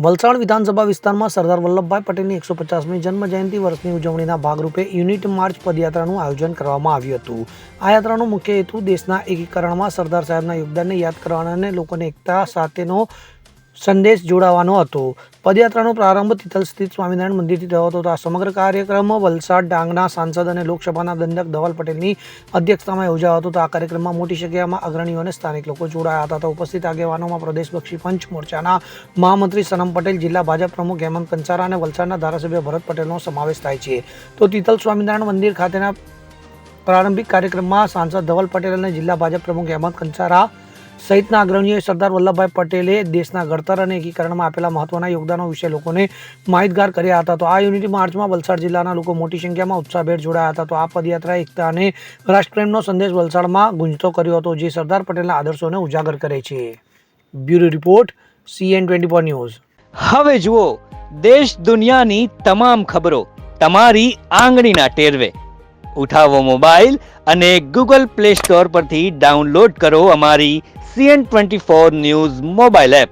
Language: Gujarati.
વલસાડ વિધાનસભા વિસ્તારમાં સરદાર વલ્લભભાઈ પટેલની 150મી જન્મજયંતિ વર્ષની ઉજવણીના ભાગરૂપે યુનિટ માર્ચ પદયાત્રાનું આયોજન કરવામાં આવ્યું હતું. આ યાત્રાનો મુખ્ય હેતુ દેશના એકીકરણમાં સરદાર સાહેબના યોગદાનને યાદ કરવાનો અને લોકોને એકતા સાથેનો સંદેશ જોડાવાનો હતો. પદયાત્રાનો પ્રારંભ તિથલ સ્થિત સ્વામિનારાયણ મંદિરથી થયો હતો. આ સમગ્ર કાર્યક્રમ વલસાડ ડાંગના સાંસદ અને લોકસભાના દંડક ધવલ પટેલની અધ્યક્ષતામાં યોજાયો હતો. આ કાર્યક્રમમાં મોટી સંખ્યામાં અગ્રણીઓ અને સ્થાનિક લોકો જોડાયા હતા. તો ઉપસ્થિત આગેવાનોમાં પ્રદેશ બક્ષી પંચ મોરચાના મહામંત્રી સનમ પટેલ, જિલ્લા ભાજપ પ્રમુખ હેમંત કંસારા અને વલસાડના ધારાસભ્ય ભરત પટેલનો સમાવેશ થાય છે. તો તિથલ સ્વામિનારાયણ મંદિર ખાતેના પ્રારંભિક કાર્યક્રમમાં સાંસદ ધવલ પટેલ અને જિલ્લા ભાજપ પ્રમુખ હેમંત કંસારા સહિતના અગ્રણીઓએ સરદાર વલ્લભભાઈ પટેલે દેશના ઘડતર અને એકીકરણમાં આપેલા મહત્વના યોગદાનો વિશે લોકોને માહિતગાર કર્યા હતા. તો આ યુનિટી માર્ચમાં વલસાડ જિલ્લાના લોકો મોટી સંખ્યામાં ઉત્સાહભેર જોડાયા હતા. તો આ પદયાત્રા એકતા અને રાષ્ટ્રપ્રેમનો સંદેશ વલસાડમાં ગુંજતો કર્યો હતો, જે સરદાર પટેલના આદર્શોને ઉજાગર કરે છે. Bureau report, CN24 news. હવે જુઓ દેશ દુનિયાની તમામ ખબરો તમારી આંગળીના ટેરવે. ઉઠાવો મોબાઈલ અને Google Play Store પરથી ડાઉનલોડ કરો અમારી CN24 ન્યૂઝ મોબાઈલ એપ.